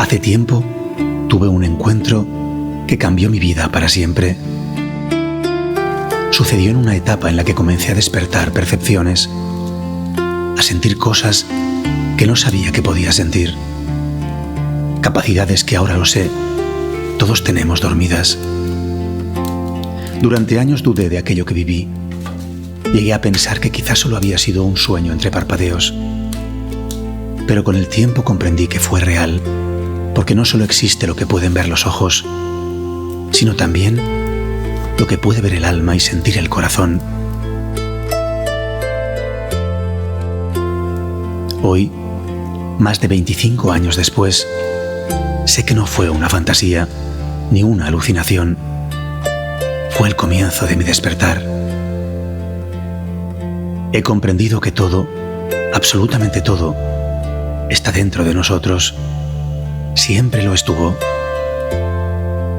Hace tiempo tuve un encuentro que cambió mi vida para siempre. Sucedió en una etapa en la que comencé a despertar percepciones, a sentir cosas que no sabía que podía sentir, capacidades que ahora lo sé, todos tenemos dormidas. Durante años dudé de aquello que viví. Llegué a pensar que quizás solo había sido un sueño entre parpadeos. Pero con el tiempo comprendí que fue real, porque no solo existe lo que pueden ver los ojos, sino también lo que puede ver el alma y sentir el corazón. Hoy, más de 25 años después, sé que no fue una fantasía ni una alucinación. Fue el comienzo de mi despertar. He comprendido que todo, absolutamente todo, está dentro de nosotros. Siempre lo estuvo.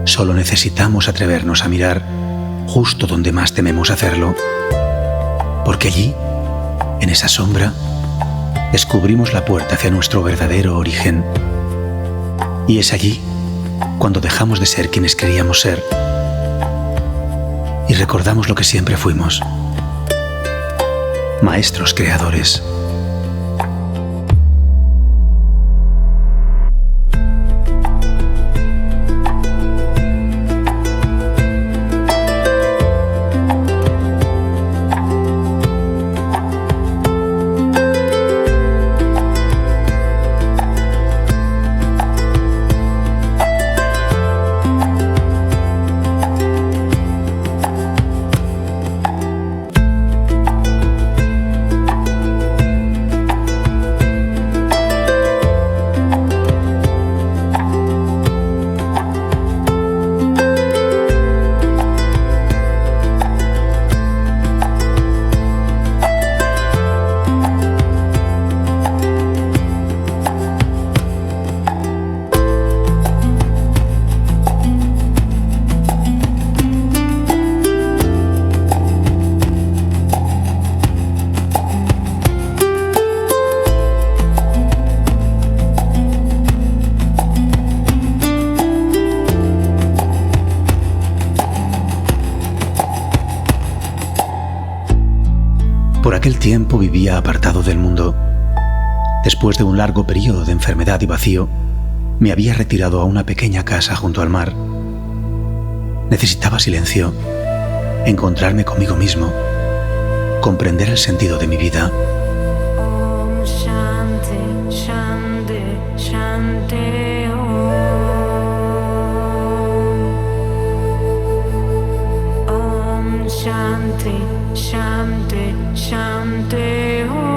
Solo necesitamos atrevernos a mirar justo donde más tememos hacerlo, porque allí, en esa sombra, descubrimos la puerta hacia nuestro verdadero origen. Y es allí cuando dejamos de ser quienes queríamos ser y recordamos lo que siempre fuimos: maestros creadores. Por aquel tiempo vivía apartado del mundo. Después de un largo periodo de enfermedad y vacío, me había retirado a una pequeña casa junto al mar. Necesitaba silencio, encontrarme conmigo mismo, comprender el sentido de mi vida. Om Shanti, Shanti, Shanti Om Shanti, Shanti, Shanti Om.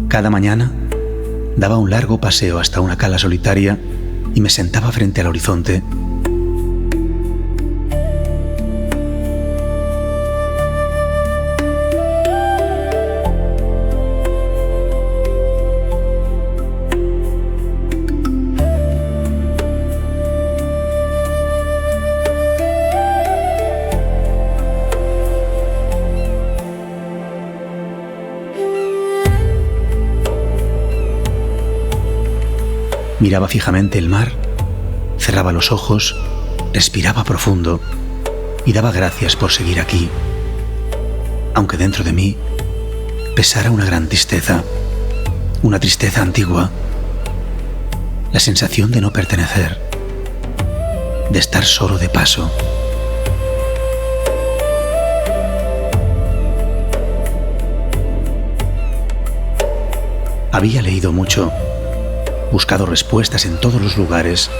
Cada mañana daba un largo paseo hasta una cala solitaria y me sentaba frente al horizonte. Miraba fijamente el mar, cerraba los ojos, respiraba profundo y daba gracias por seguir aquí, aunque dentro de mí pesara una gran tristeza, una tristeza antigua, la sensación de no pertenecer, de estar solo de paso. Había leído mucho, buscado respuestas en todos los lugares,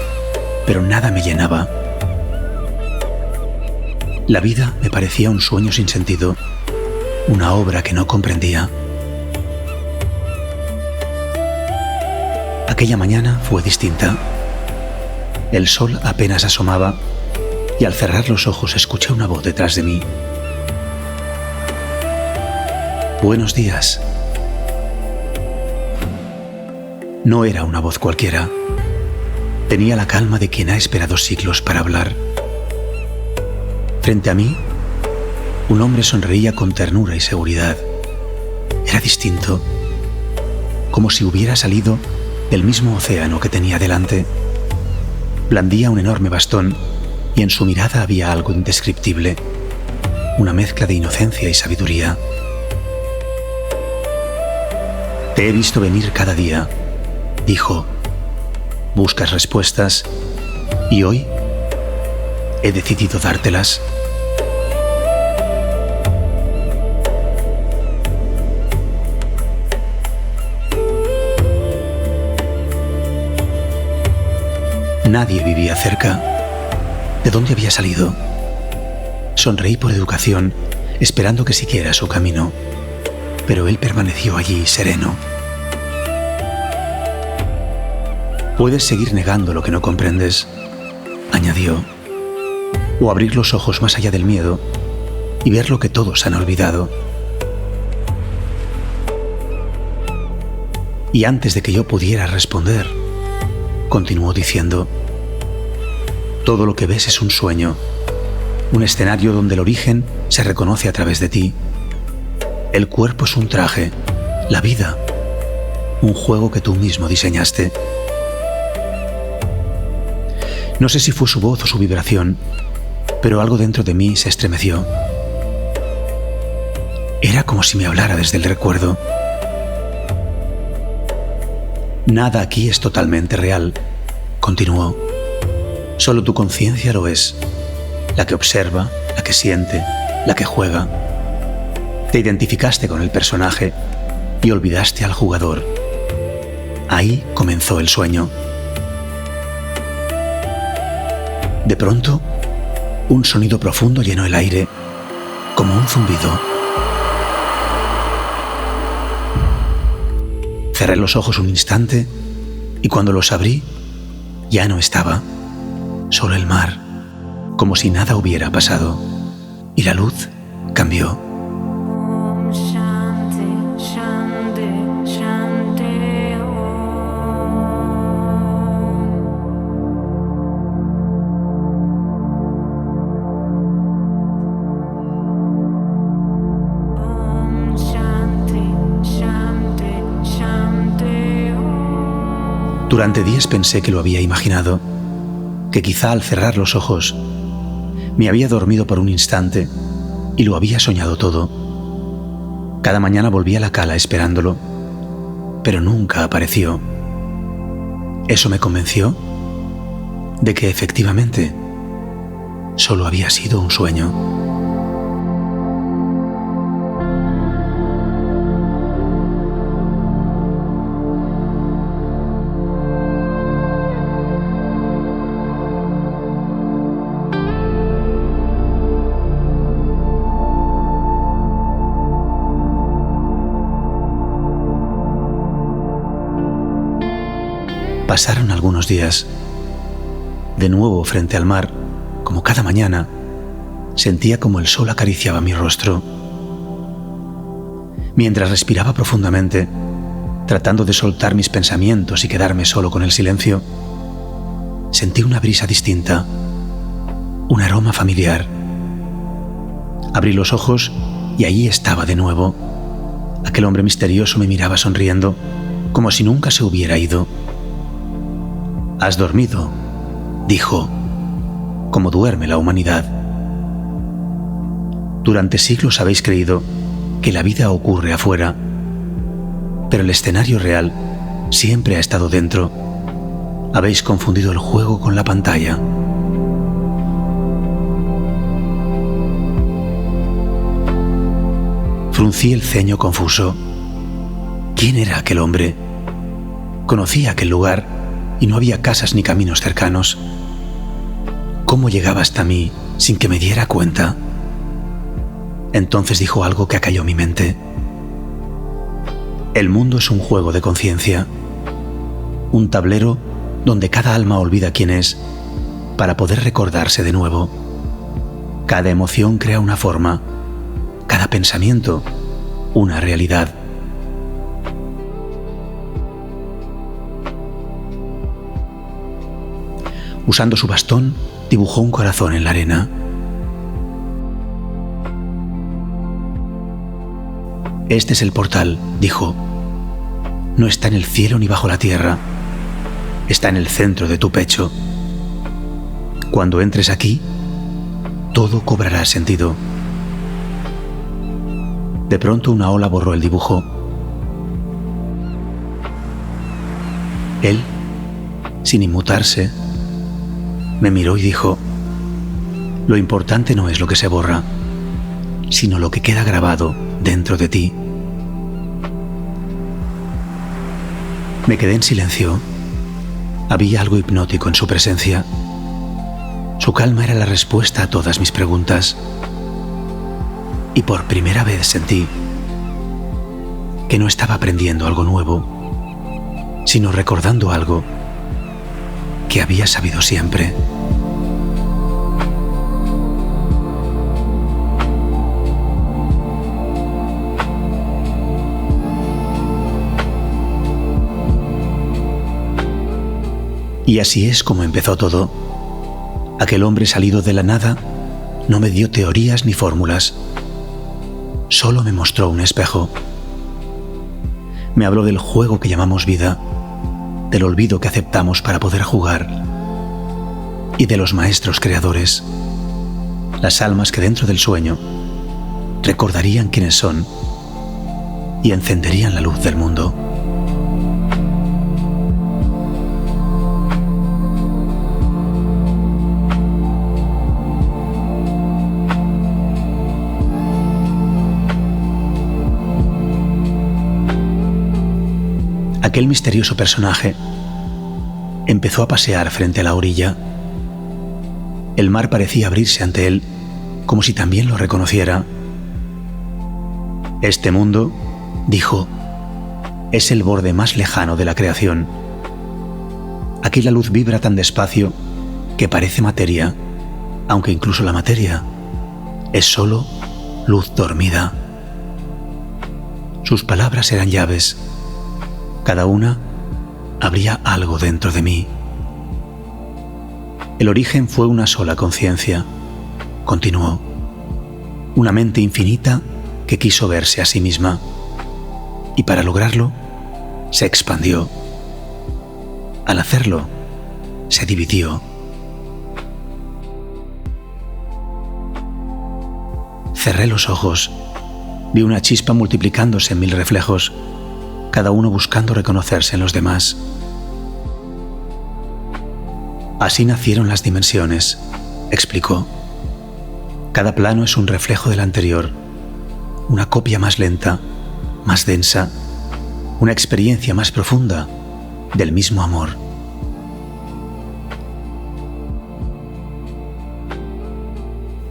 pero nada me llenaba. La vida me parecía un sueño sin sentido, una obra que no comprendía. Aquella mañana fue distinta. El sol apenas asomaba y al cerrar los ojos escuché una voz detrás de mí. Buenos días. No era una voz cualquiera. Tenía la calma de quien ha esperado siglos para hablar. Frente a mí, un hombre sonreía con ternura y seguridad. Era distinto, como si hubiera salido del mismo océano que tenía delante. Blandía un enorme bastón y en su mirada había algo indescriptible, una mezcla de inocencia y sabiduría. Te he visto venir cada día, dijo. Buscas respuestas y hoy he decidido dártelas. Nadie vivía cerca. ¿De dónde había salido? Sonreí por educación, esperando que siguiera su camino, pero él permaneció allí sereno. Puedes seguir negando lo que no comprendes, añadió, o abrir los ojos más allá del miedo y ver lo que todos han olvidado. Y antes de que yo pudiera responder, continuó diciendo, todo lo que ves es un sueño, un escenario donde el origen se reconoce a través de ti. El cuerpo es un traje, la vida, un juego que tú mismo diseñaste. No sé si fue su voz o su vibración, pero algo dentro de mí se estremeció. Era como si me hablara desde el recuerdo. Nada aquí es totalmente real, continuó. Solo tu conciencia lo es, la que observa, la que siente, la que juega. Te identificaste con el personaje y olvidaste al jugador. Ahí comenzó el sueño. De pronto, un sonido profundo llenó el aire, como un zumbido. Cerré los ojos un instante y cuando los abrí, ya no estaba, solo el mar, como si nada hubiera pasado, y la luz cambió. Durante días pensé que lo había imaginado, que quizá al cerrar los ojos me había dormido por un instante y lo había soñado todo. Cada mañana volví a la cala esperándolo, pero nunca apareció. Eso me convenció de que efectivamente solo había sido un sueño. Pasaron algunos días. De nuevo frente al mar, como cada mañana, sentía como el sol acariciaba mi rostro. Mientras respiraba profundamente, tratando de soltar mis pensamientos y quedarme solo con el silencio, sentí una brisa distinta, un aroma familiar. Abrí los ojos y allí estaba de nuevo. Aquel hombre misterioso me miraba sonriendo, como si nunca se hubiera ido. «¿Has dormido?», dijo, «como duerme la humanidad. Durante siglos habéis creído que la vida ocurre afuera, pero el escenario real siempre ha estado dentro. Habéis confundido el juego con la pantalla». Fruncí el ceño confuso. ¿Quién era aquel hombre? Conocía aquel lugar y no había casas ni caminos cercanos. ¿Cómo llegaba hasta mí sin que me diera cuenta? Entonces dijo algo que acalló mi mente. El mundo es un juego de conciencia, un tablero donde cada alma olvida quién es para poder recordarse de nuevo. Cada emoción crea una forma, cada pensamiento una realidad. Usando su bastón, dibujó un corazón en la arena. Este es el portal, dijo. No está en el cielo ni bajo la tierra. Está en el centro de tu pecho. Cuando entres aquí, todo cobrará sentido. De pronto una ola borró el dibujo. Él, sin inmutarse, me miró y dijo: lo importante no es lo que se borra, sino lo que queda grabado dentro de ti. Me quedé en silencio. Había algo hipnótico en su presencia. Su calma era la respuesta a todas mis preguntas. Y por primera vez sentí que no estaba aprendiendo algo nuevo, sino recordando algo que había sabido siempre. Y así es como empezó todo. Aquel hombre salido de la nada no me dio teorías ni fórmulas. Solo me mostró un espejo. Me habló del juego que llamamos vida, del olvido que aceptamos para poder jugar y de los maestros creadores, las almas que dentro del sueño recordarían quiénes son y encenderían la luz del mundo. Aquel misterioso personaje empezó a pasear frente a la orilla. El mar parecía abrirse ante él, como si también lo reconociera. Este mundo, dijo, es el borde más lejano de la creación. Aquí la luz vibra tan despacio que parece materia, aunque incluso la materia es solo luz dormida. Sus palabras eran llaves. Cada una abría algo dentro de mí. El origen fue una sola conciencia, continuó. Una mente infinita que quiso verse a sí misma. Y para lograrlo, se expandió. Al hacerlo, se dividió. Cerré los ojos. Vi una chispa multiplicándose en 1000 reflejos, cada uno buscando reconocerse en los demás. Así nacieron las dimensiones, explicó. Cada plano es un reflejo del anterior, una copia más lenta, más densa, una experiencia más profunda del mismo amor.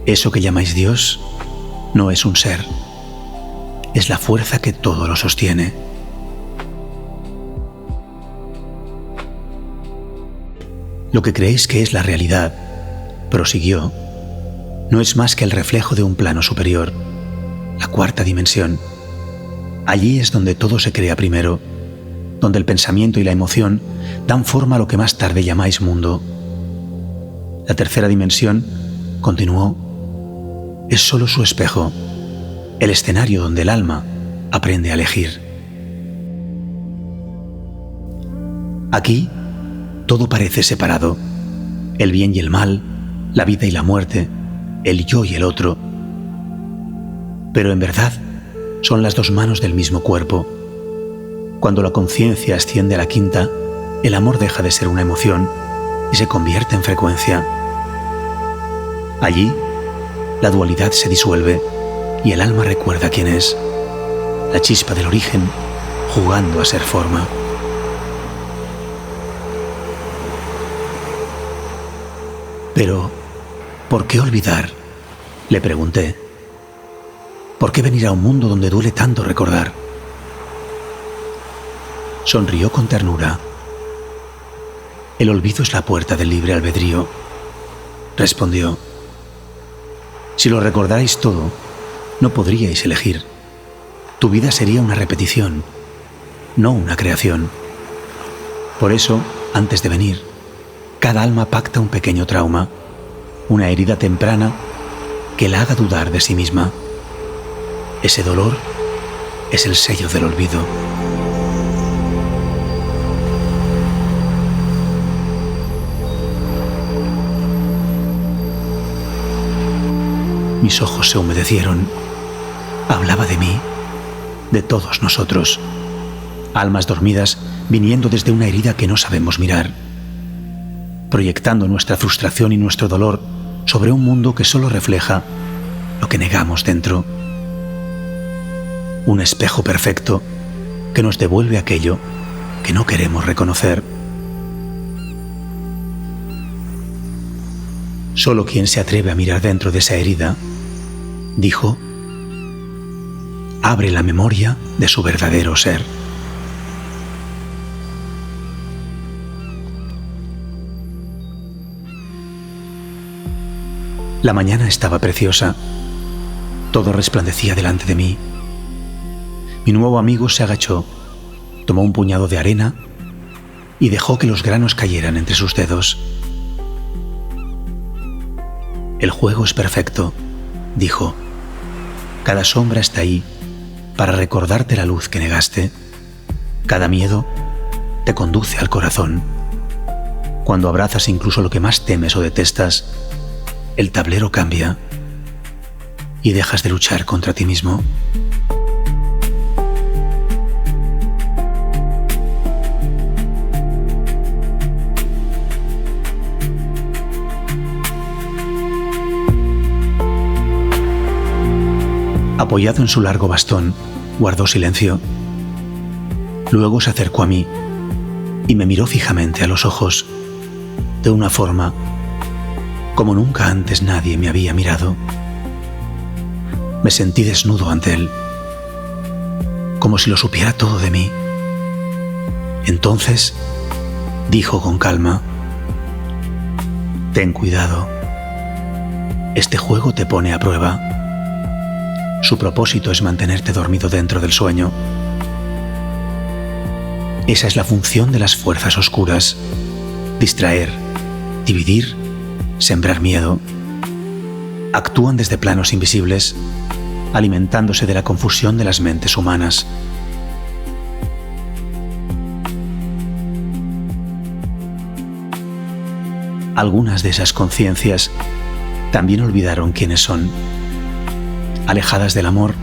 Eso que llamáis Dios no es un ser, es la fuerza que todo lo sostiene. Lo que creéis que es la realidad, prosiguió, no es más que el reflejo de un plano superior, la cuarta dimensión. Allí es donde todo se crea primero, donde el pensamiento y la emoción dan forma a lo que más tarde llamáis mundo. La tercera dimensión, continuó, es solo su espejo, el escenario donde el alma aprende a elegir. Aquí, todo parece separado, el bien y el mal, la vida y la muerte, el yo y el otro. Pero en verdad son las dos manos del mismo cuerpo. Cuando la conciencia asciende a la quinta, el amor deja de ser una emoción y se convierte en frecuencia. Allí, la dualidad se disuelve y el alma recuerda quién es, la chispa del origen jugando a ser forma. Pero, ¿por qué olvidar?, le pregunté. ¿Por qué venir a un mundo donde duele tanto recordar? Sonrió con ternura. El olvido es la puerta del libre albedrío, respondió. Si lo recordarais todo, no podríais elegir. Tu vida sería una repetición, no una creación. Por eso, antes de venir, Cada alma pacta un pequeño trauma, una herida temprana que la haga dudar de sí misma. Ese dolor es el sello del olvido. Mis ojos se humedecieron. Hablaba de mí, de todos nosotros, almas dormidas viniendo desde una herida que no sabemos mirar, proyectando nuestra frustración y nuestro dolor sobre un mundo que solo refleja lo que negamos dentro. Un espejo perfecto que nos devuelve aquello que no queremos reconocer. Solo quien se atreve a mirar dentro de esa herida, dijo, abre la memoria de su verdadero ser. La mañana estaba preciosa. Todo resplandecía delante de mí. Mi nuevo amigo se agachó, tomó un puñado de arena y dejó que los granos cayeran entre sus dedos. El juego es perfecto, dijo. Cada sombra está ahí para recordarte la luz que negaste. Cada miedo te conduce al corazón. Cuando abrazas incluso lo que más temes o detestas, el tablero cambia y dejas de luchar contra ti mismo. Apoyado en su largo bastón, guardó silencio. Luego se acercó a mí y me miró fijamente a los ojos, de una forma como nunca antes nadie me había mirado. Me sentí desnudo ante él, como si lo supiera todo de mí. Entonces, dijo con calma, ten cuidado. Este juego te pone a prueba. Su propósito es mantenerte dormido dentro del sueño. Esa es la función de las fuerzas oscuras: distraer, dividir, sembrar miedo. Actúan desde planos invisibles, alimentándose de la confusión de las mentes humanas. Algunas de esas conciencias también olvidaron quiénes son. Alejadas del amor,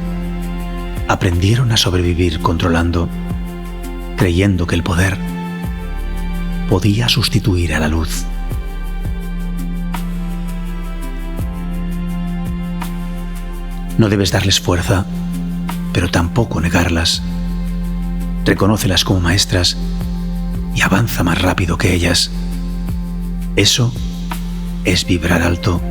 aprendieron a sobrevivir controlando, creyendo que el poder podía sustituir a la luz. No debes darles fuerza, pero tampoco negarlas. Reconócelas como maestras y avanza más rápido que ellas. Eso es vibrar alto.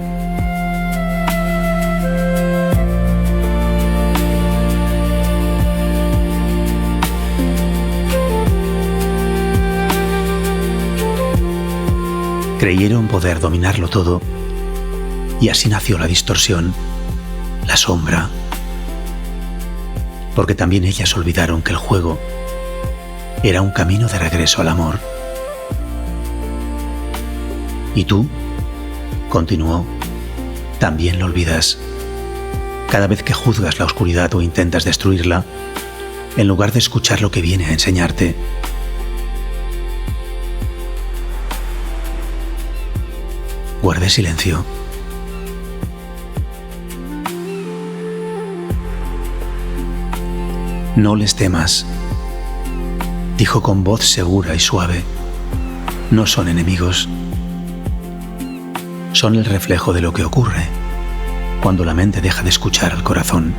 Creyeron poder dominarlo todo y así nació la distorsión, la sombra, porque también ellas olvidaron que el juego era un camino de regreso al amor. Y tú, continuó, también lo olvidas. Cada vez que juzgas la oscuridad o intentas destruirla, en lugar de escuchar lo que viene a enseñarte. Guardé silencio. No les temas, dijo con voz segura y suave. No son enemigos. Son el reflejo de lo que ocurre cuando la mente deja de escuchar al corazón.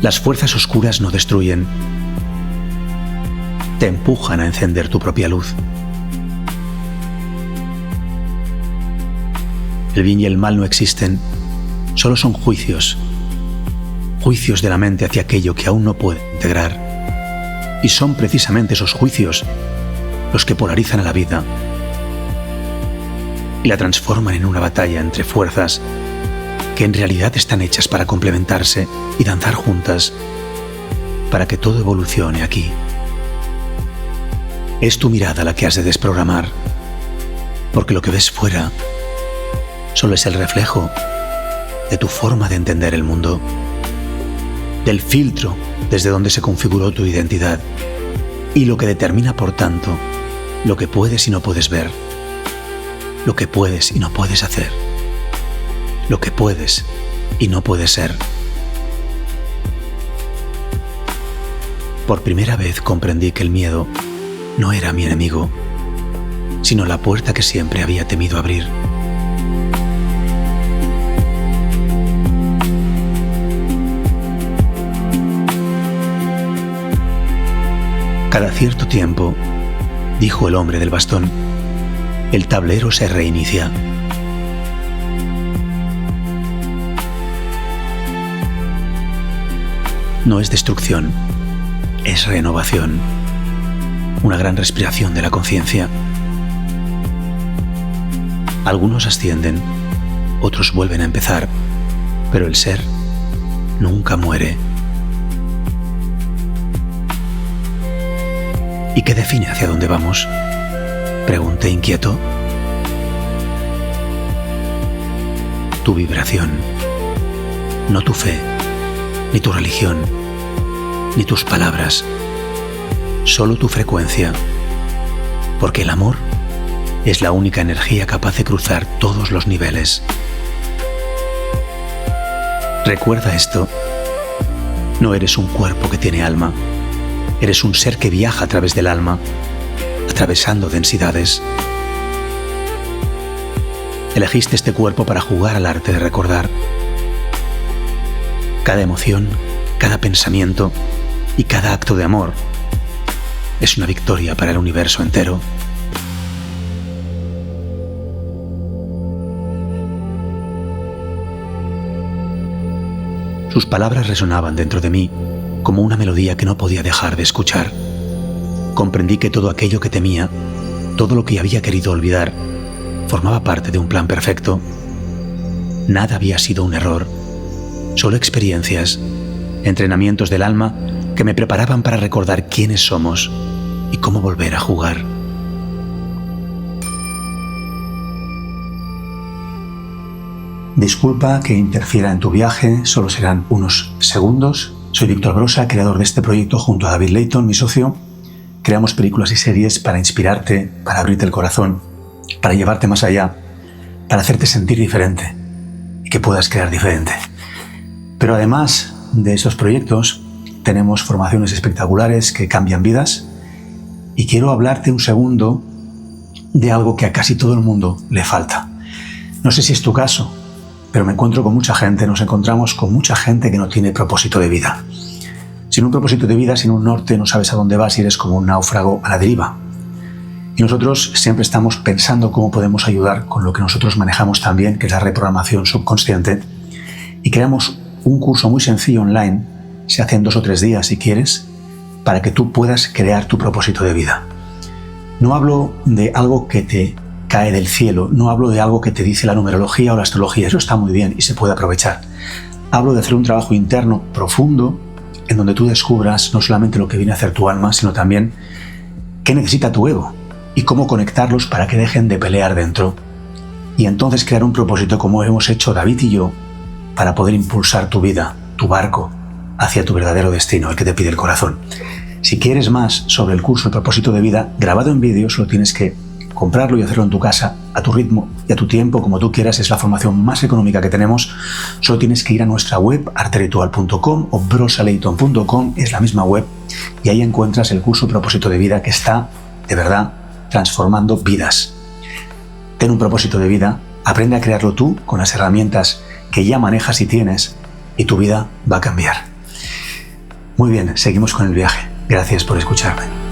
Las fuerzas oscuras no destruyen, te empujan a encender tu propia luz. El bien y el mal no existen, solo son juicios de la mente hacia aquello que aún no puede integrar. Y son precisamente esos juicios los que polarizan a la vida y la transforman en una batalla entre fuerzas que en realidad están hechas para complementarse y danzar juntas, para que todo evolucione aquí. Es tu mirada la que has de desprogramar, porque lo que ves fuera solo es el reflejo de tu forma de entender el mundo, del filtro desde donde se configuró tu identidad y lo que determina, por tanto, lo que puedes y no puedes ver, lo que puedes y no puedes hacer, lo que puedes y no puedes ser. Por primera vez comprendí que el miedo no era mi enemigo, sino la puerta que siempre había temido abrir. Cada cierto tiempo, dijo el hombre del bastón, el tablero se reinicia. No es destrucción, es renovación, una gran respiración de la conciencia. Algunos ascienden, otros vuelven a empezar, pero el ser nunca muere. ¿Y qué define hacia dónde vamos?, pregunté inquieto. Tu vibración, no tu fe, ni tu religión, ni tus palabras, solo tu frecuencia, porque el amor es la única energía capaz de cruzar todos los niveles. Recuerda esto, no eres un cuerpo que tiene alma, eres un ser que viaja a través del alma, atravesando densidades. Elegiste este cuerpo para jugar al arte de recordar. Cada emoción, cada pensamiento y cada acto de amor es una victoria para el universo entero. Sus palabras resonaban dentro de mí como una melodía que no podía dejar de escuchar. Comprendí que todo aquello que temía, todo lo que había querido olvidar, formaba parte de un plan perfecto. Nada había sido un error, solo experiencias, entrenamientos del alma que me preparaban para recordar quiénes somos y cómo volver a jugar. Disculpa que interfiera en tu viaje, solo serán unos segundos. Soy Víctor Brosa, creador de este proyecto junto a David Layton, mi socio. Creamos películas y series para inspirarte, para abrirte el corazón, para llevarte más allá, para hacerte sentir diferente y que puedas crear diferente. Pero además de esos proyectos, tenemos formaciones espectaculares que cambian vidas y quiero hablarte un segundo de algo que a casi todo el mundo le falta. No sé si es tu caso, pero me encuentro con mucha gente, nos encontramos con mucha gente que no tiene propósito de vida. Sin un propósito de vida, sin un norte, no sabes a dónde vas y eres como un náufrago a la deriva. Y nosotros siempre estamos pensando cómo podemos ayudar con lo que nosotros manejamos también, que es la reprogramación subconsciente, y creamos un curso muy sencillo online, se hace en 2 o 3 días si quieres, para que tú puedas crear tu propósito de vida. No hablo de algo que te cae del cielo, no hablo de algo que te dice la numerología o la astrología, eso está muy bien y se puede aprovechar. Hablo de hacer un trabajo interno profundo en donde tú descubras no solamente lo que viene a hacer tu alma, sino también qué necesita tu ego y cómo conectarlos para que dejen de pelear dentro. Y entonces crear un propósito como hemos hecho David y yo para poder impulsar tu vida, tu barco, hacia tu verdadero destino, el que te pide el corazón. Si quieres más sobre el curso El propósito de vida, grabado en vídeo, solo tienes que comprarlo y hacerlo en tu casa, a tu ritmo y a tu tiempo, como tú quieras. Es la formación más económica que tenemos. Solo tienes que ir a nuestra web, arteritual.com o brosaleighton.com, es la misma web, y ahí encuentras el curso Propósito de Vida que está, de verdad, transformando vidas. Ten un propósito de vida, aprende a crearlo tú con las herramientas que ya manejas y tienes, y tu vida va a cambiar. Muy bien, seguimos con el viaje. Gracias por escucharme.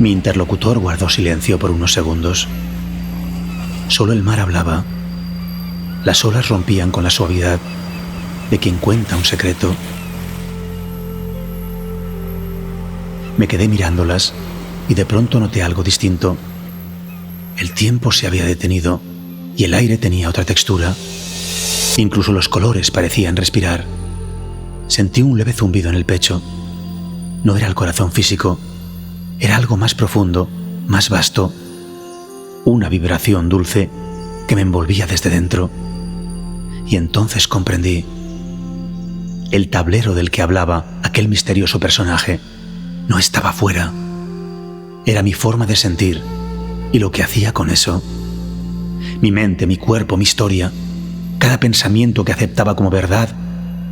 Mi interlocutor guardó silencio por unos segundos. Solo el mar hablaba. Las olas rompían con la suavidad de quien cuenta un secreto. Me quedé mirándolas y de pronto noté algo distinto. El tiempo se había detenido y el aire tenía otra textura. Incluso los colores parecían respirar. Sentí un leve zumbido en el pecho. No era el corazón físico, era algo más profundo, más vasto. Una vibración dulce que me envolvía desde dentro. Y entonces comprendí. El tablero del que hablaba aquel misterioso personaje no estaba fuera. Era mi forma de sentir y lo que hacía con eso. Mi mente, mi cuerpo, mi historia, cada pensamiento que aceptaba como verdad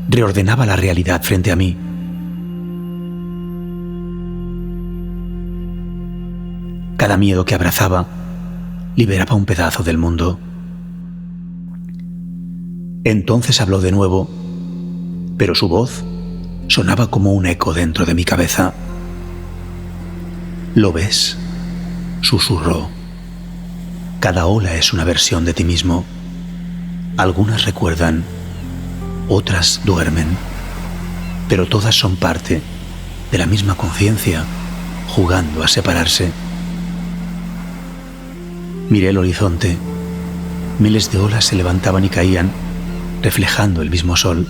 reordenaba la realidad frente a mí. Cada miedo que abrazaba liberaba un pedazo del mundo. Entonces habló de nuevo, pero su voz sonaba como un eco dentro de mi cabeza. ¿Lo ves?, susurró. Cada ola es una versión de ti mismo. Algunas recuerdan, otras duermen, pero todas son parte de la misma conciencia, jugando a separarse. Miré el horizonte. Miles de olas se levantaban y caían, reflejando el mismo sol.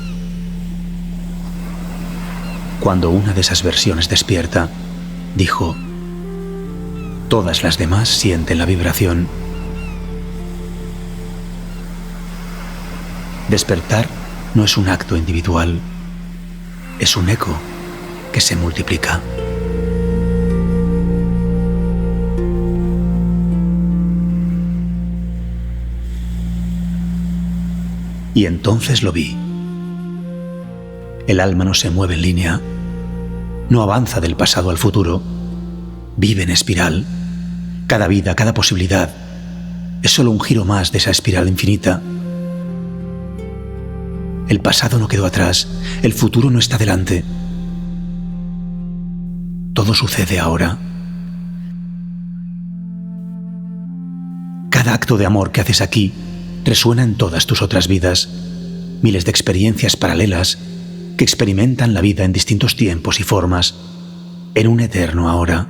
Cuando una de esas versiones despierta, dijo: todas las demás sienten la vibración. Despertar no es un acto individual, es un eco que se multiplica. Y entonces lo vi. El alma no se mueve en línea, no avanza del pasado al futuro, vive en espiral. Cada vida, cada posibilidad es solo un giro más de esa espiral infinita. El pasado no quedó atrás, el futuro no está delante. Todo sucede ahora. Cada acto de amor que haces aquí resuena en todas tus otras vidas, miles de experiencias paralelas que experimentan la vida en distintos tiempos y formas, en un eterno ahora.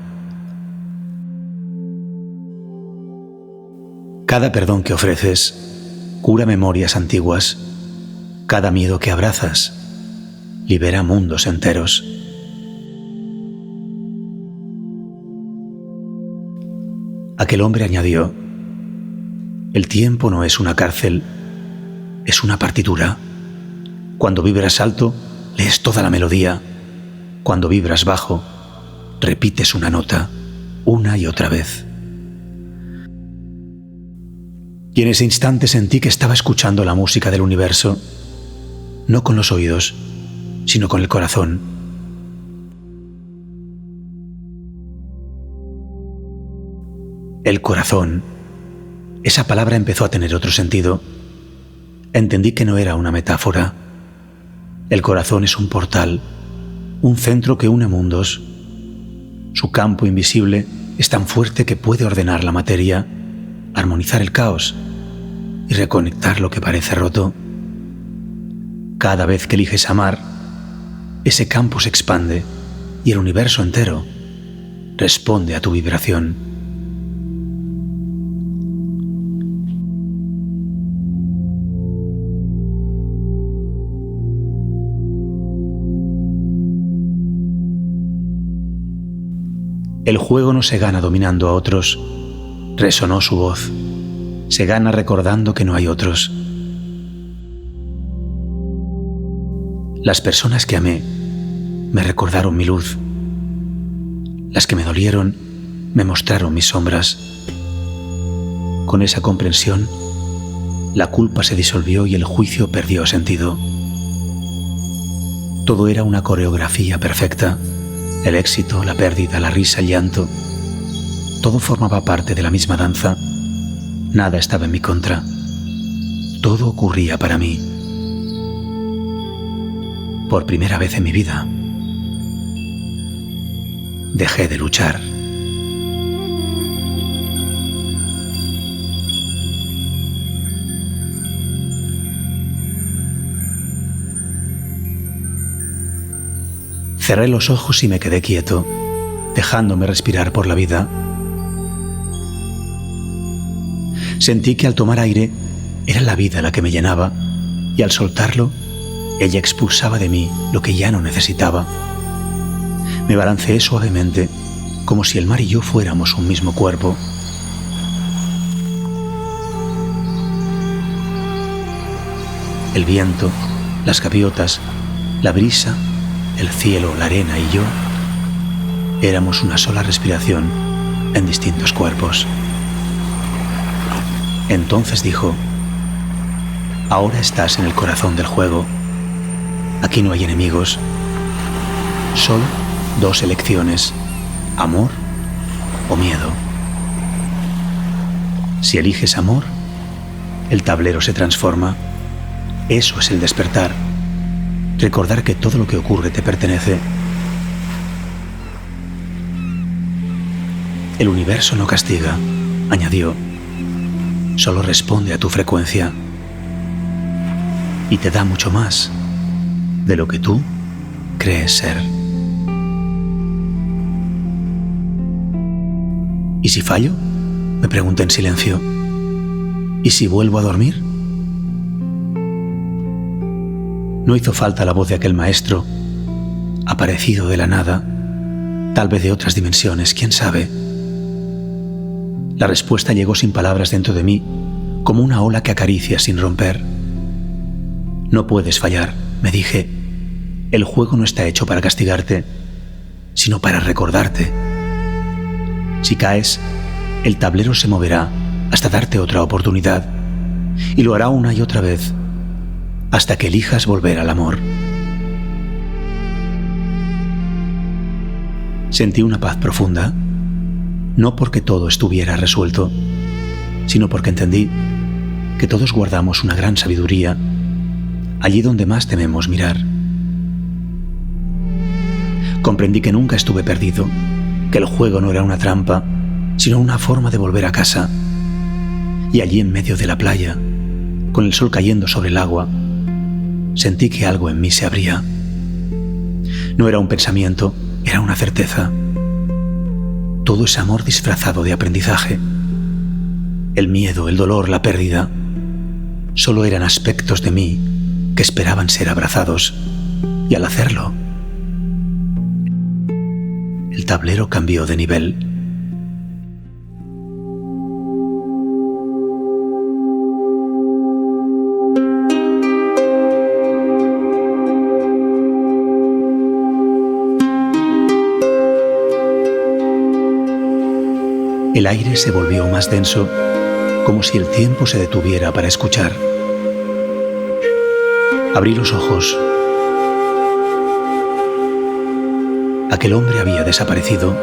Cada perdón que ofreces cura memorias antiguas. Cada miedo que abrazas libera mundos enteros. Aquel hombre añadió: el tiempo no es una cárcel, es una partitura. Cuando vibras alto, lees toda la melodía. Cuando vibras bajo, repites una nota, una y otra vez. Y en ese instante sentí que estaba escuchando la música del universo, no con los oídos, sino con el corazón. El corazón. Esa palabra empezó a tener otro sentido. Entendí que no era una metáfora. El corazón es un portal, un centro que une mundos. Su campo invisible es tan fuerte que puede ordenar la materia, armonizar el caos y reconectar lo que parece roto. Cada vez que eliges amar, ese campo se expande y el universo entero responde a tu vibración. El juego no se gana dominando a otros, resonó su voz. Se gana recordando que no hay otros. Las personas que amé me recordaron mi luz. Las que me dolieron me mostraron mis sombras. Con esa comprensión, la culpa se disolvió y el juicio perdió sentido. Todo era una coreografía perfecta. El éxito, la pérdida, la risa, el llanto. Todo formaba parte de la misma danza. Nada estaba en mi contra. Todo ocurría para mí. Por primera vez en mi vida, dejé de luchar. Cerré los ojos y me quedé quieto, dejándome respirar por la vida. Sentí que al tomar aire era la vida la que me llenaba, y al soltarlo, ella expulsaba de mí lo que ya no necesitaba. Me balanceé suavemente, como si el mar y yo fuéramos un mismo cuerpo. El viento, las gaviotas, la brisa, el cielo, la arena y yo éramos una sola respiración en distintos cuerpos. Entonces dijo: ahora estás en el corazón del juego. Aquí no hay enemigos, solo dos elecciones: amor o miedo. Si eliges amor, el tablero se transforma. Eso es el despertar. Recordar que todo lo que ocurre te pertenece. El universo no castiga, añadió. Solo responde a tu frecuencia. Y te da mucho más de lo que tú crees ser. ¿Y si fallo?, me pregunté en silencio. ¿Y si vuelvo a dormir? No hizo falta la voz de aquel maestro, aparecido de la nada, tal vez de otras dimensiones, quién sabe. La respuesta llegó sin palabras dentro de mí, como una ola que acaricia sin romper. No puedes fallar, me dije. El juego no está hecho para castigarte, sino para recordarte. Si caes, el tablero se moverá hasta darte otra oportunidad, y lo hará una y otra vez, hasta que elijas volver al amor. Sentí una paz profunda, no porque todo estuviera resuelto, sino porque entendí que todos guardamos una gran sabiduría allí donde más tememos mirar. Comprendí que nunca estuve perdido, que el juego no era una trampa, sino una forma de volver a casa. Y allí en medio de la playa, con el sol cayendo sobre el agua, sentí que algo en mí se abría. No era un pensamiento, era una certeza. Todo es amor disfrazado de aprendizaje. El miedo, el dolor, la pérdida, solo eran aspectos de mí que esperaban ser abrazados. Y al hacerlo, el tablero cambió de nivel. El aire se volvió más denso, como si el tiempo se detuviera para escuchar. Abrí los ojos. Aquel hombre había desaparecido.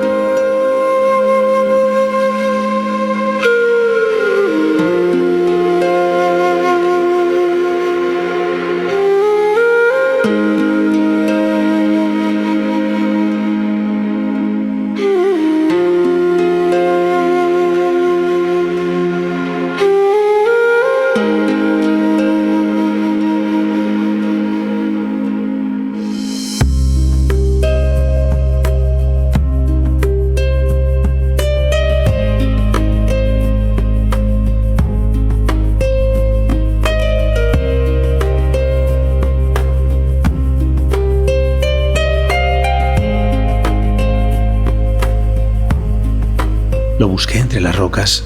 Lo busqué entre las rocas.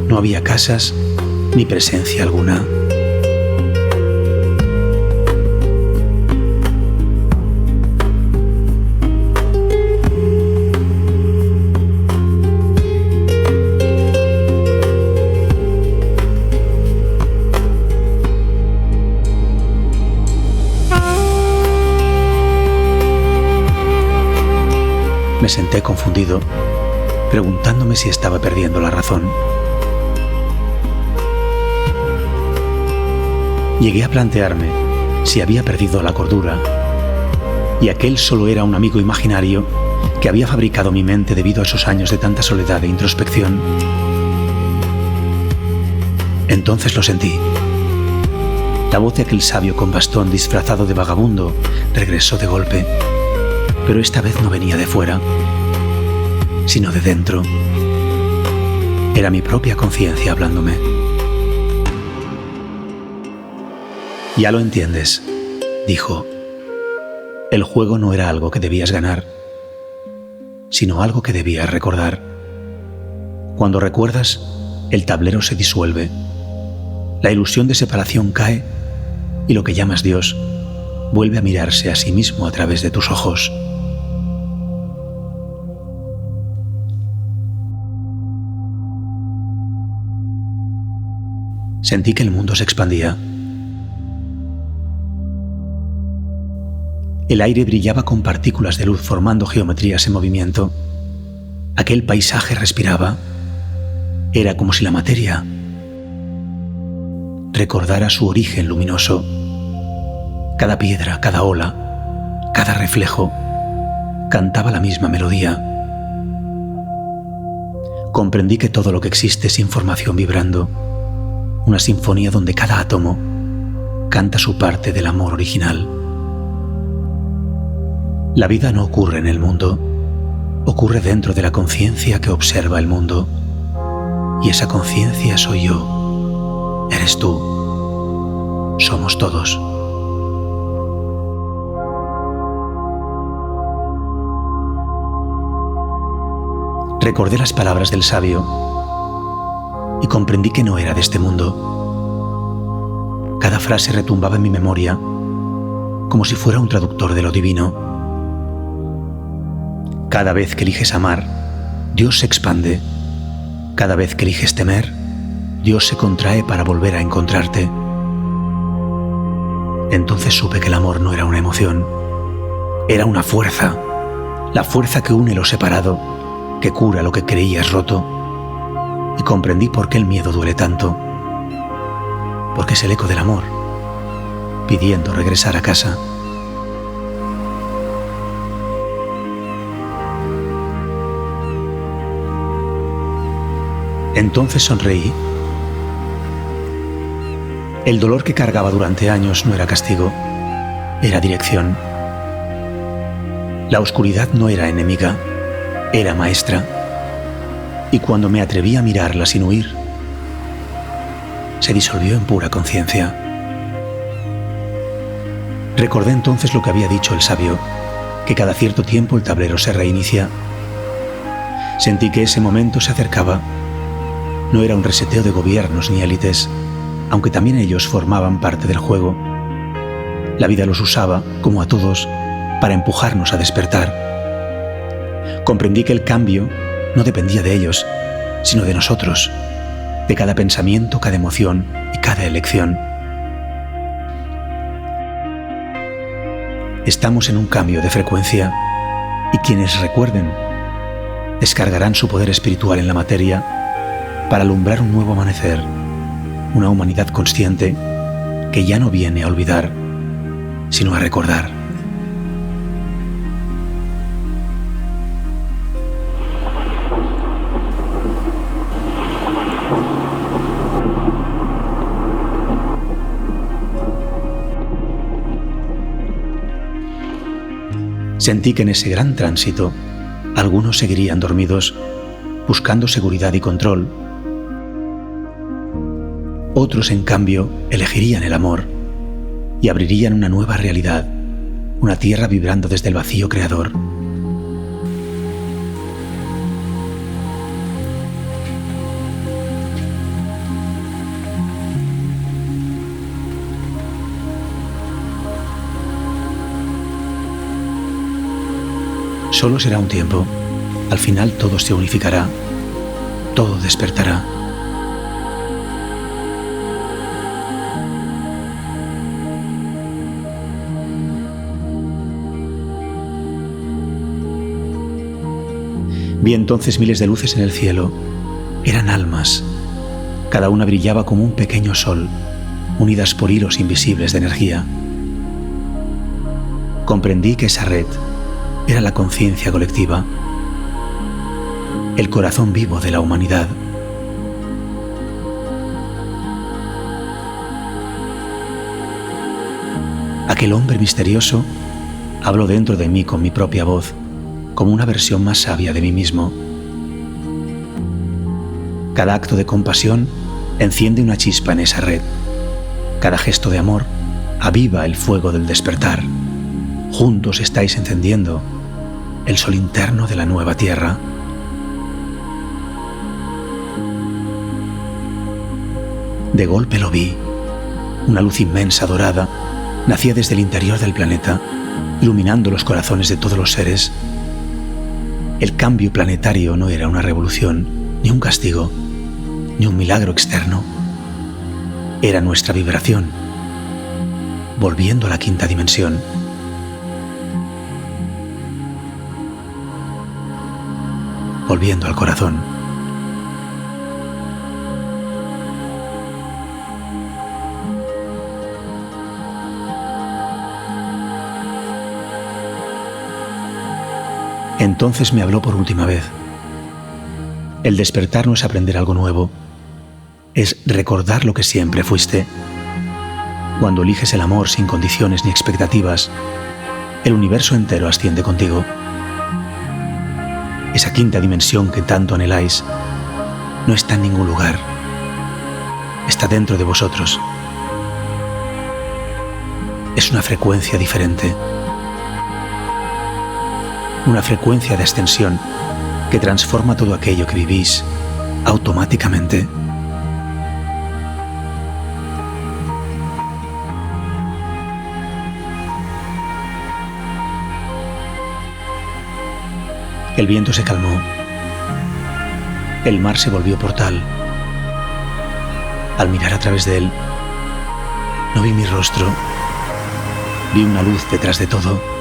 No había casas ni presencia alguna. Me senté confundido, preguntándome si estaba perdiendo la razón. Llegué a plantearme si había perdido la cordura, y aquel solo era un amigo imaginario que había fabricado mi mente debido a esos años de tanta soledad e introspección. Entonces lo sentí. La voz de aquel sabio con bastón disfrazado de vagabundo regresó de golpe. Pero esta vez no venía de fuera, sino de dentro. Era mi propia conciencia hablándome. Ya lo entiendes, dijo. El juego no era algo que debías ganar, sino algo que debías recordar. Cuando recuerdas, el tablero se disuelve, la ilusión de separación cae y lo que llamas Dios vuelve a mirarse a sí mismo a través de tus ojos. Sentí que el mundo se expandía. El aire brillaba con partículas de luz formando geometrías en movimiento. Aquel paisaje respiraba. Era como si la materia recordara su origen luminoso. Cada piedra, cada ola, cada reflejo cantaba la misma melodía. Comprendí que todo lo que existe es información vibrando, una sinfonía donde cada átomo canta su parte del amor original. La vida no ocurre en el mundo, ocurre dentro de la conciencia que observa el mundo. Y esa conciencia soy yo, eres tú, somos todos. Recordé las palabras del sabio y comprendí que no era de este mundo. Cada frase retumbaba en mi memoria como si fuera un traductor de lo divino. Cada vez que eliges amar, Dios se expande. Cada vez que eliges temer, Dios se contrae para volver a encontrarte. Entonces supe que el amor no era una emoción, era una fuerza, la fuerza que une lo separado, que cura lo que creías roto. Y comprendí por qué el miedo duele tanto, porque es el eco del amor, pidiendo regresar a casa. Entonces sonreí. El dolor que cargaba durante años no era castigo, era dirección. La oscuridad no era enemiga, era maestra. Y cuando me atreví a mirarla sin huir, se disolvió en pura conciencia. Recordé entonces lo que había dicho el sabio, que cada cierto tiempo el tablero se reinicia. Sentí que ese momento se acercaba. No era un reseteo de gobiernos ni élites, aunque también ellos formaban parte del juego. La vida los usaba, como a todos, para empujarnos a despertar. Comprendí que el cambio no dependía de ellos, sino de nosotros, de cada pensamiento, cada emoción y cada elección. Estamos en un cambio de frecuencia y quienes recuerden descargarán su poder espiritual en la materia para alumbrar un nuevo amanecer, una humanidad consciente que ya no viene a olvidar, sino a recordar. Sentí que en ese gran tránsito algunos seguirían dormidos, buscando seguridad y control. Otros, en cambio, elegirían el amor y abrirían una nueva realidad, una tierra vibrando desde el vacío creador. Solo será un tiempo. Al final todo se unificará, todo despertará. Vi entonces miles de luces en el cielo. Eran almas. Cada una brillaba como un pequeño sol, unidas por hilos invisibles de energía. Comprendí que esa red era la conciencia colectiva, el corazón vivo de la humanidad. Aquel hombre misterioso Hablo dentro de mí con mi propia voz, como una versión más sabia de mí mismo. Cada acto de compasión enciende una chispa en esa red. Cada gesto de amor aviva el fuego del despertar. Juntos estáis encendiendo el sol interno de la nueva tierra. De golpe lo vi. Una luz inmensa dorada nacía desde el interior del planeta, iluminando los corazones de todos los seres. El cambio planetario no era una revolución, ni un castigo, ni un milagro externo. Era nuestra vibración, volviendo a la quinta dimensión. Volviendo al corazón. Entonces me habló por última vez. El despertar no es aprender algo nuevo, es recordar lo que siempre fuiste. Cuando eliges el amor sin condiciones ni expectativas, el universo entero asciende contigo. Esa quinta dimensión que tanto anheláis no está en ningún lugar, está dentro de vosotros. Es una frecuencia diferente. Una frecuencia de ascensión que transforma todo aquello que vivís automáticamente. El viento se calmó. El mar se volvió portal. Al mirar a través de él, no vi mi rostro. Vi una luz detrás de todo.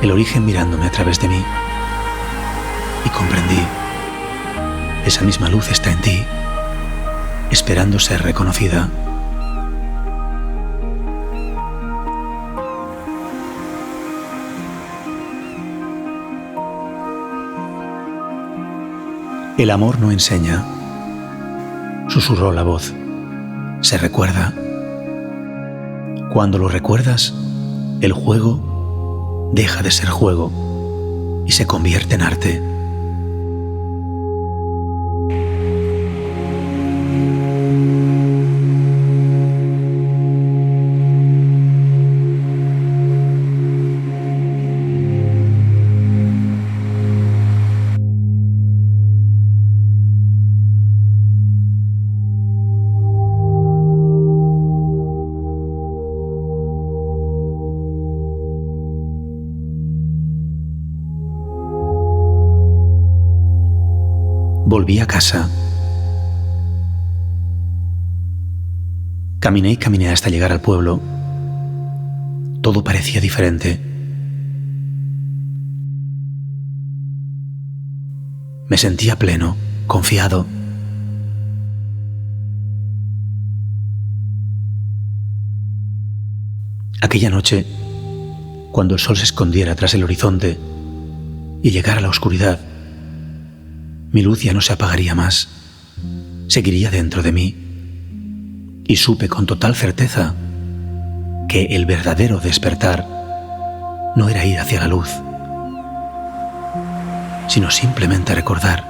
El origen mirándome a través de mí. Y comprendí, esa misma luz está en ti, esperando ser reconocida. El amor no enseña, susurró la voz, se recuerda. Cuando lo recuerdas, el juego deja de ser juego y se convierte en arte. Volví a casa. Caminé y caminé hasta llegar al pueblo. Todo parecía diferente. Me sentía pleno, confiado. Aquella noche, cuando el sol se escondiera tras el horizonte y llegara la oscuridad, mi luz ya no se apagaría más, seguiría dentro de mí. Y supe con total certeza que el verdadero despertar no era ir hacia la luz, sino simplemente recordar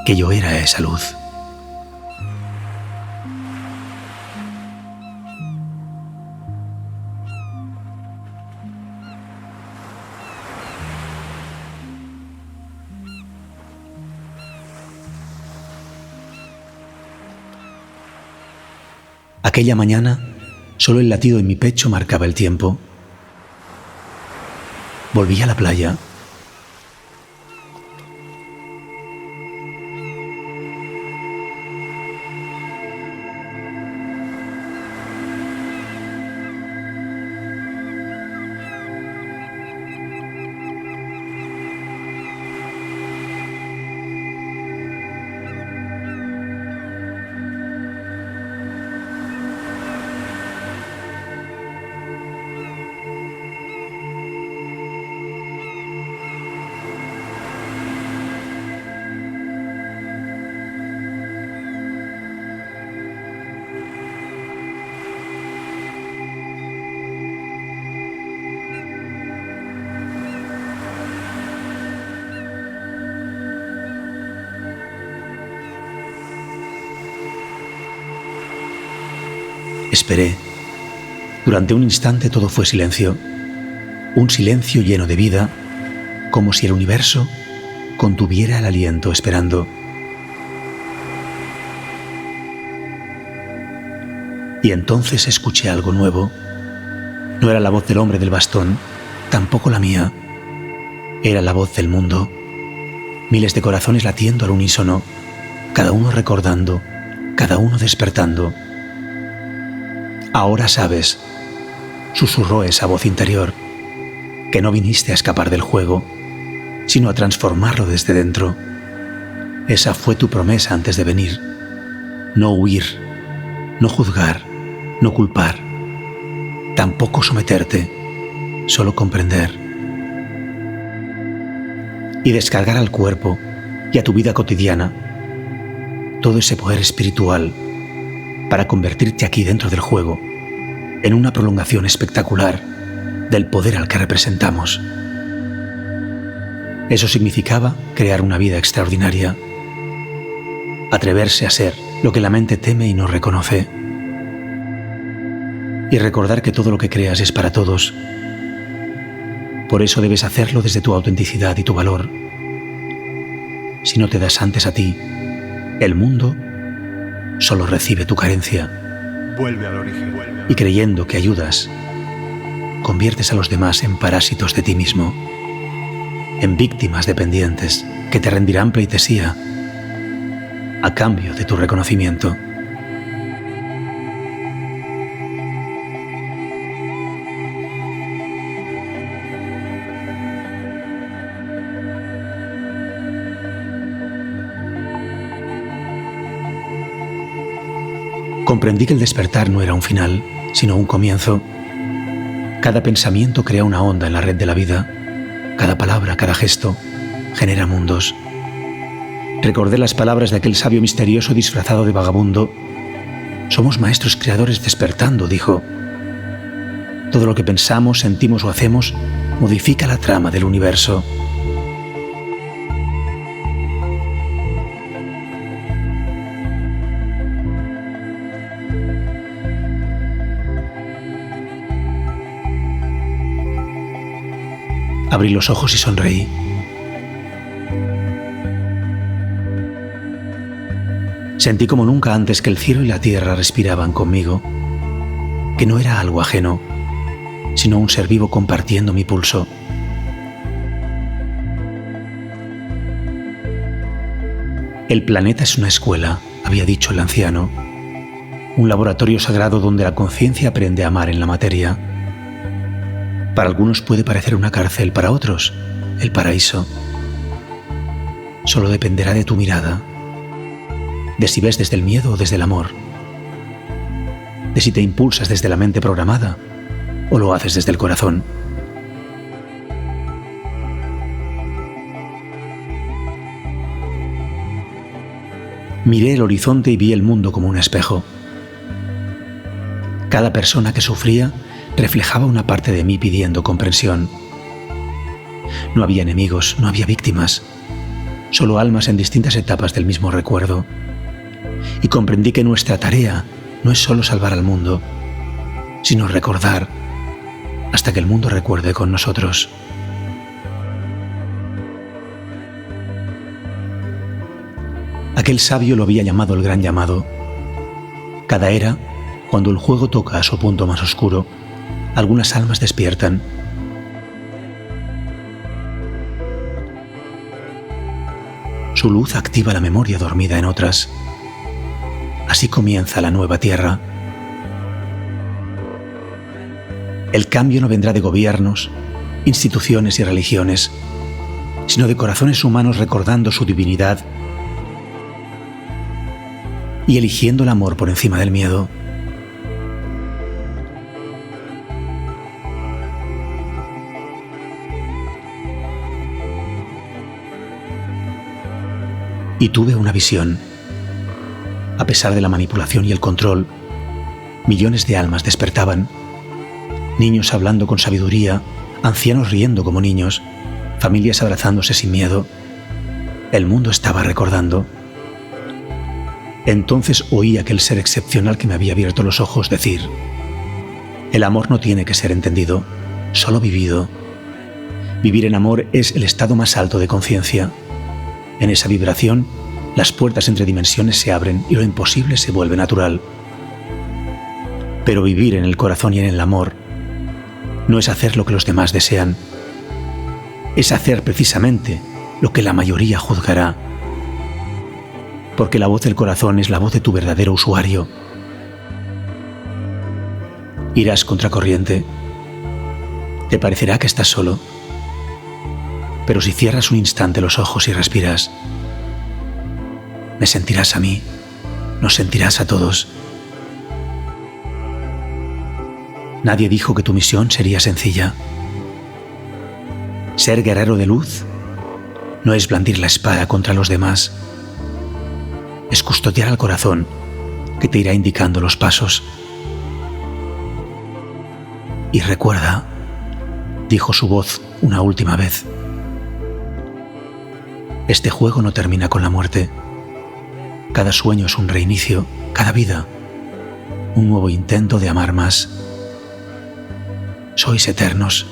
que yo era esa luz. Aquella mañana, solo el latido en mi pecho marcaba el tiempo. Volví a la playa. Esperé. Durante un instante todo fue silencio. Un silencio lleno de vida, como si el universo contuviera el aliento esperando. Y entonces escuché algo nuevo. No era la voz del hombre del bastón, tampoco la mía. Era la voz del mundo. Miles de corazones latiendo al unísono, cada uno recordando, cada uno despertando. Ahora sabes, susurró esa voz interior, que no viniste a escapar del juego, sino a transformarlo desde dentro. Esa fue tu promesa antes de venir. No huir, no juzgar, no culpar, tampoco someterte, solo comprender. Y descargar al cuerpo y a tu vida cotidiana todo ese poder espiritual para convertirte aquí dentro del juego en una prolongación espectacular del poder al que representamos. Eso significaba crear una vida extraordinaria, atreverse a ser lo que la mente teme y no reconoce, y recordar que todo lo que creas es para todos. Por eso debes hacerlo desde tu autenticidad y tu valor. Si no te das antes a ti, el mundo solo recibe tu carencia. Vuelve al origen. Y creyendo que ayudas, conviertes a los demás en parásitos de ti mismo, en víctimas dependientes que te rendirán pleitesía a cambio de tu reconocimiento. Comprendí que el despertar no era un final, sino un comienzo. Cada pensamiento crea una onda en la red de la vida. Cada palabra, cada gesto, genera mundos. Recordé las palabras de aquel sabio misterioso disfrazado de vagabundo. Somos maestros creadores despertando, dijo. Todo lo que pensamos, sentimos o hacemos modifica la trama del universo. Abrí los ojos y sonreí. Sentí como nunca antes que el cielo y la tierra respiraban conmigo, que no era algo ajeno, sino un ser vivo compartiendo mi pulso. El planeta es una escuela, había dicho el anciano, un laboratorio sagrado donde la conciencia aprende a amar en la materia. Para algunos puede parecer una cárcel, para otros, el paraíso. Solo dependerá de tu mirada, de si ves desde el miedo o desde el amor, de si te impulsas desde la mente programada o lo haces desde el corazón. Miré el horizonte y vi el mundo como un espejo. Cada persona que sufría reflejaba una parte de mí pidiendo comprensión. No había enemigos, no había víctimas, solo almas en distintas etapas del mismo recuerdo. Y comprendí que nuestra tarea no es solo salvar al mundo, sino recordar hasta que el mundo recuerde con nosotros. Aquel sabio lo había llamado el gran llamado. Cada era, cuando el juego toca a su punto más oscuro, algunas almas despiertan. Su luz activa la memoria dormida en otras. Así comienza la nueva tierra. El cambio no vendrá de gobiernos, instituciones y religiones, sino de corazones humanos recordando su divinidad y eligiendo el amor por encima del miedo. Y tuve una visión. A pesar de la manipulación y el control, millones de almas despertaban. Niños hablando con sabiduría, ancianos riendo como niños, familias abrazándose sin miedo. El mundo estaba recordando. Entonces oí a aquel ser excepcional que me había abierto los ojos decir: el amor no tiene que ser entendido, solo vivido. Vivir en amor es el estado más alto de conciencia. En esa vibración, las puertas entre dimensiones se abren y lo imposible se vuelve natural. Pero vivir en el corazón y en el amor no es hacer lo que los demás desean, es hacer precisamente lo que la mayoría juzgará. Porque la voz del corazón es la voz de tu verdadero usuario. Irás contracorriente. Te parecerá que estás solo. Pero si cierras un instante los ojos y respiras, me sentirás a mí, nos sentirás a todos. Nadie dijo que tu misión sería sencilla. Ser guerrero de luz no es blandir la espada contra los demás, es custodiar al corazón que te irá indicando los pasos. Y recuerda, dijo su voz una última vez, este juego no termina con la muerte. Cada sueño es un reinicio, cada vida, un nuevo intento de amar más. Sois eternos.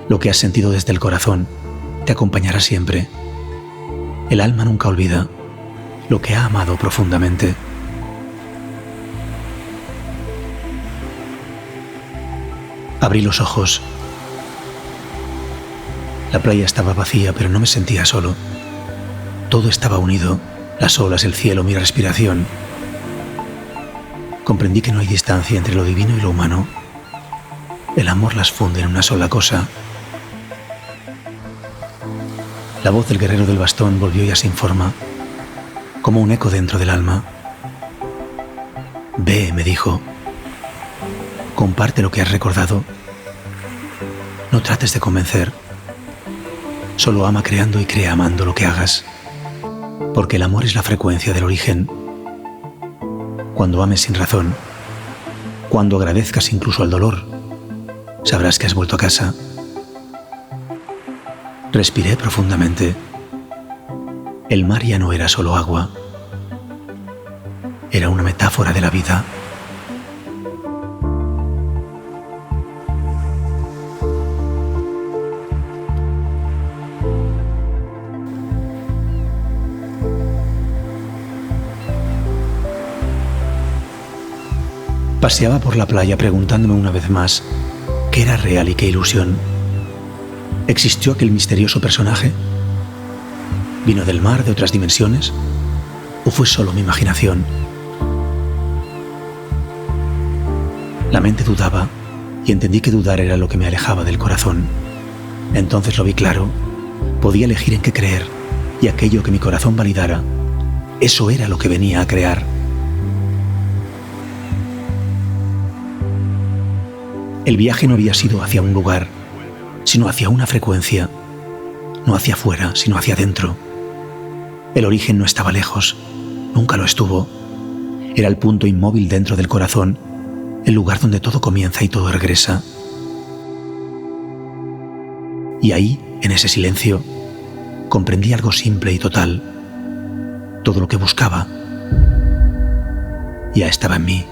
Lo que has sentido desde el corazón te acompañará siempre. El alma nunca olvida lo que ha amado profundamente. Abrí los ojos. La playa estaba vacía, pero no me sentía solo. Todo estaba unido, las olas, el cielo, mi respiración. Comprendí que no hay distancia entre lo divino y lo humano. El amor las funde en una sola cosa. La voz del guerrero del bastón volvió ya sin forma, como un eco dentro del alma. Ve, me dijo. Comparte lo que has recordado. No trates de convencer. Solo ama creando y crea amando lo que hagas. Porque el amor es la frecuencia del origen. Cuando ames sin razón, cuando agradezcas incluso al dolor, sabrás que has vuelto a casa. Respiré profundamente. El mar ya no era solo agua. Era una metáfora de la vida. Paseaba por la playa preguntándome una vez más qué era real y qué ilusión. ¿Existió aquel misterioso personaje? ¿Vino del mar, de otras dimensiones? ¿O fue solo mi imaginación? La mente dudaba y entendí que dudar era lo que me alejaba del corazón. Entonces lo vi claro. Podía elegir en qué creer y aquello que mi corazón validara, eso era lo que venía a crear. El viaje no había sido hacia un lugar, sino hacia una frecuencia, no hacia afuera, sino hacia adentro. El origen no estaba lejos, nunca lo estuvo. Era el punto inmóvil dentro del corazón, el lugar donde todo comienza y todo regresa. Y ahí, en ese silencio, comprendí algo simple y total. Todo lo que buscaba ya estaba en mí.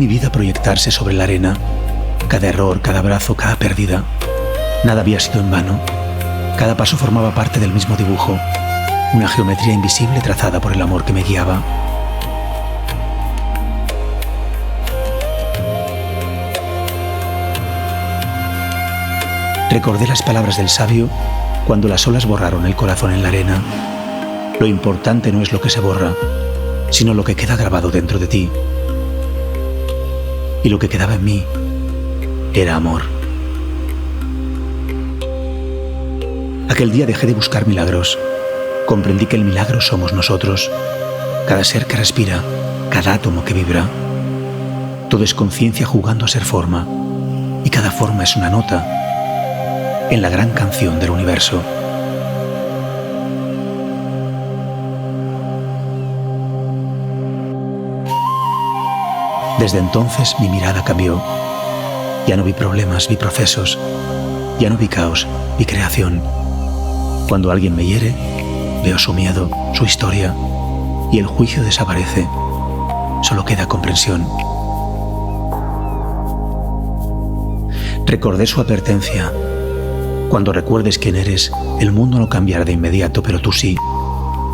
mi vida proyectarse sobre la arena. Cada error, cada abrazo, cada pérdida. Nada había sido en vano. Cada paso formaba parte del mismo dibujo, una geometría invisible trazada por el amor que me guiaba. Recordé las palabras del sabio cuando las olas borraron el corazón en la arena. Lo importante no es lo que se borra, sino lo que queda grabado dentro de ti. Y lo que quedaba en mí era amor. Aquel día dejé de buscar milagros. Comprendí que el milagro somos nosotros, cada ser que respira, cada átomo que vibra. Todo es conciencia jugando a ser forma, y cada forma es una nota en la gran canción del universo. Desde entonces mi mirada cambió. Ya no vi problemas, vi procesos. Ya no vi caos, vi creación. Cuando alguien me hiere, veo su miedo, su historia, y el juicio desaparece. Solo queda comprensión. Recordé su advertencia. Cuando recuerdes quién eres, el mundo no cambiará de inmediato, pero tú sí,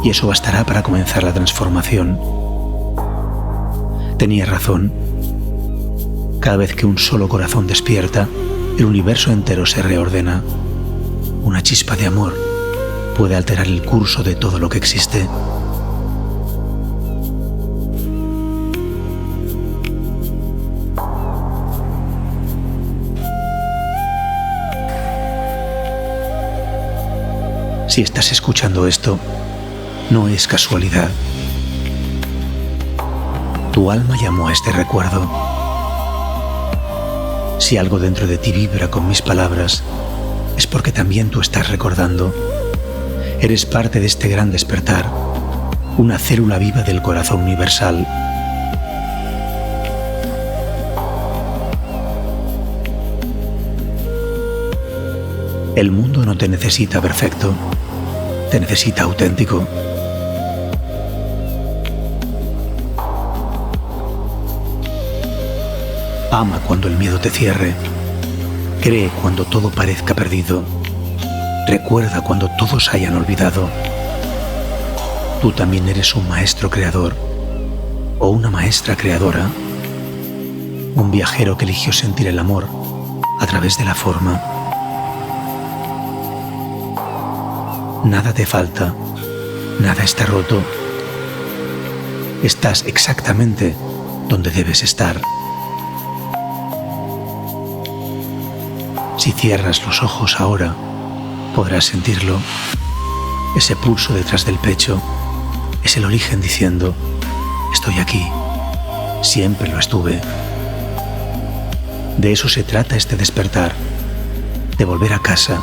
y eso bastará para comenzar la transformación. Tenía razón. Cada vez que un solo corazón despierta, el universo entero se reordena. Una chispa de amor puede alterar el curso de todo lo que existe. Si estás escuchando esto, no es casualidad. Tu alma llamó a este recuerdo. Si algo dentro de ti vibra con mis palabras, es porque también tú estás recordando. Eres parte de este gran despertar, una célula viva del corazón universal. El mundo no te necesita perfecto, te necesita auténtico. Ama cuando el miedo te cierre. Cree cuando todo parezca perdido. Recuerda cuando todos hayan olvidado. Tú también eres un maestro creador o una maestra creadora. Un viajero que eligió sentir el amor a través de la forma. Nada te falta, nada está roto. Estás exactamente donde debes estar. Si cierras los ojos ahora, podrás sentirlo. Ese pulso detrás del pecho es el origen diciendo: estoy aquí, siempre lo estuve. De eso se trata este despertar, de volver a casa,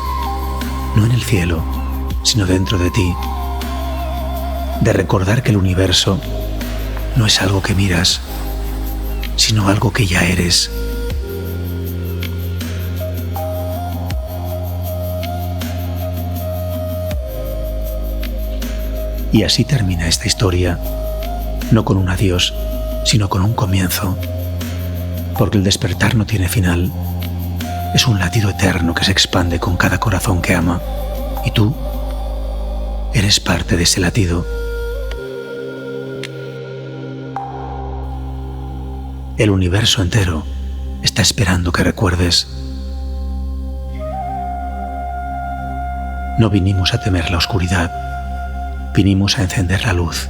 no en el cielo, sino dentro de ti. De recordar que el universo no es algo que miras, sino algo que ya eres. Y así termina esta historia, no con un adiós, sino con un comienzo. Porque el despertar no tiene final. Es un latido eterno que se expande con cada corazón que ama. Y tú eres parte de ese latido. El universo entero está esperando que recuerdes. No vinimos a temer la oscuridad. Vinimos a encender la luz.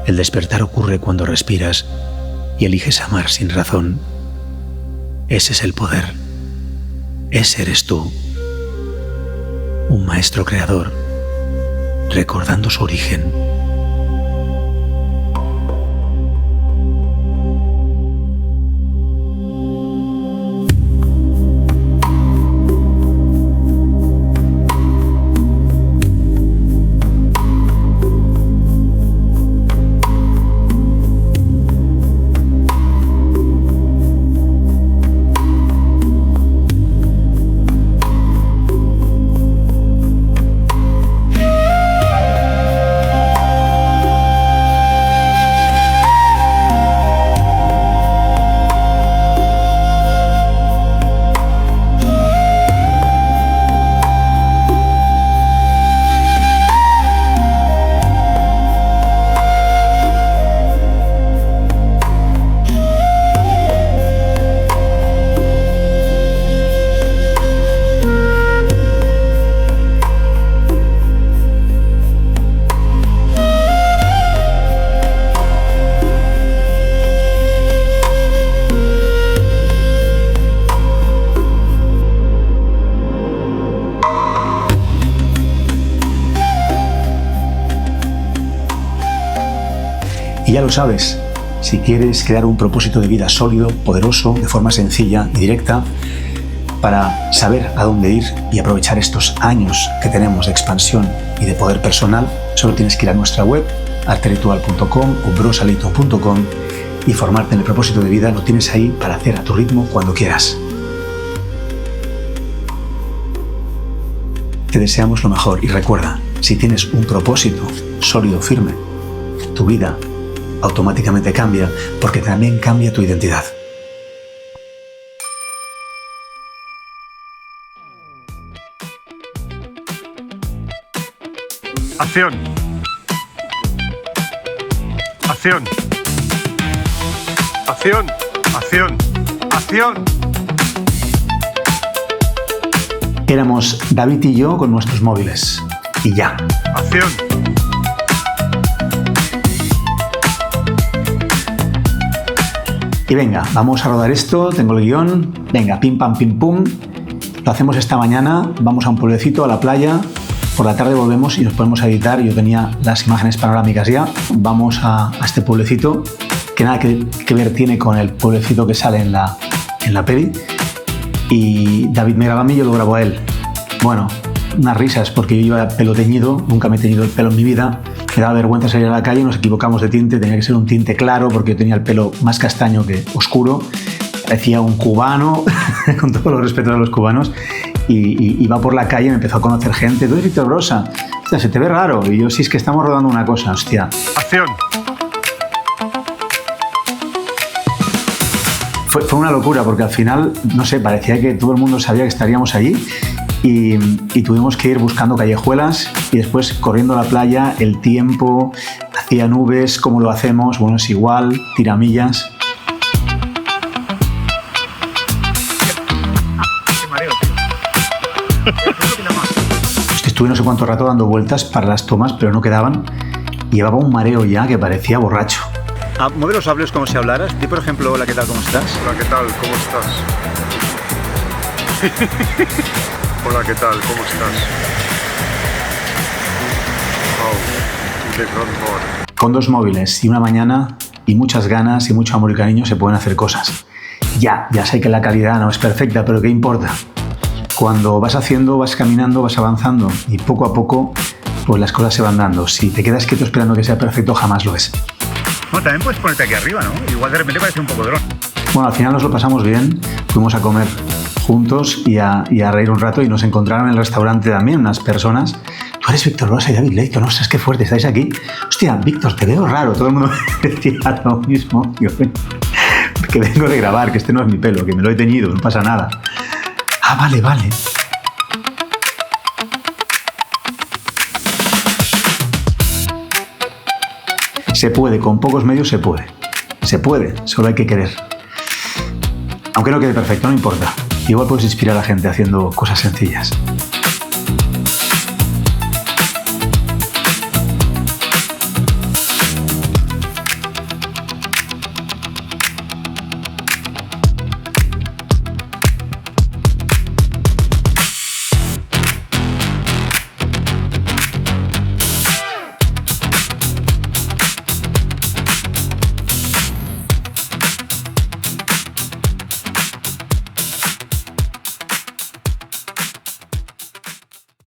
El despertar ocurre cuando respiras y eliges amar sin razón. Ese es el poder. Ese eres tú. Un maestro creador, recordando su origen. Y ya lo sabes, si quieres crear un propósito de vida sólido, poderoso, de forma sencilla y directa, para saber a dónde ir y aprovechar estos años que tenemos de expansión y de poder personal, solo tienes que ir a nuestra web, arteritual.com o brosalito.com, y formarte en el propósito de vida. Lo tienes ahí para hacer a tu ritmo cuando quieras. Te deseamos lo mejor y recuerda, si tienes un propósito sólido, firme, tu vida automáticamente cambia, porque también cambia tu identidad. Acción. Acción. Acción. Acción. Acción. Éramos David y yo con nuestros móviles. Y ya. Acción. Y venga, vamos a rodar esto, tengo el guión. Venga, pim pam pim pum. Lo hacemos esta mañana, vamos a un pueblecito, a la playa. Por la tarde volvemos y nos ponemos a editar. Yo tenía las imágenes panorámicas ya. Vamos a este pueblecito, que nada que ver tiene con el pueblecito que sale en la peli. Y David me graba a mí y yo lo grabo a él. Bueno, unas risas, porque yo iba pelo teñido, nunca me he teñido el pelo en mi vida. Me daba vergüenza salir a la calle, nos equivocamos de tinte, tenía que ser un tinte claro, porque yo tenía el pelo más castaño que oscuro. Parecía un cubano, con todos los respetos a los cubanos. Y iba por la calle, me empezó a conocer gente. ¿Tú eres Víctor Brosa? Hostia, se te ve raro. Y yo, sí, es que estamos rodando una cosa, hostia. Acción. Fue una locura, porque al final, no sé, parecía que todo el mundo sabía que estaríamos allí y tuvimos que ir buscando callejuelas y después corriendo a la playa, el tiempo, hacía nubes, ¿cómo lo hacemos? Bueno, es igual, tiramillas. Estuve no sé cuánto rato dando vueltas para las tomas, pero no quedaban. Llevaba un mareo ya que parecía borracho. Mueve los labios como si hablaras. Di, por ejemplo, hola, ¿qué tal? ¿Cómo estás? Hola, ¿qué tal? ¿Cómo estás? Hola, ¿qué tal? ¿Cómo estás? Oh, de Grandmore. Con 2 móviles y una mañana y muchas ganas y mucho amor y cariño se pueden hacer cosas. Ya sé que la calidad no es perfecta, pero ¿qué importa? Cuando vas haciendo, vas caminando, vas avanzando y poco a poco pues las cosas se van dando. Si te quedas quieto esperando que sea perfecto, jamás lo es. Bueno, también puedes ponerte aquí arriba, ¿no? Igual de repente parece un poco dron. Bueno, al final nos lo pasamos bien, fuimos a comer juntos y a reír un rato y nos encontraron en el restaurante también unas personas. Tú eres Víctor Brosa y David Leito, no sé, qué fuerte, estáis aquí. Hostia, Víctor, te veo raro, todo el mundo decía lo mismo. Yo, que vengo de grabar, que este no es mi pelo, que me lo he teñido, no pasa nada. Ah, vale. Se puede, con pocos medios se puede. Se puede, solo hay que querer. Aunque no quede perfecto, no importa. Igual puedes inspirar a la gente haciendo cosas sencillas.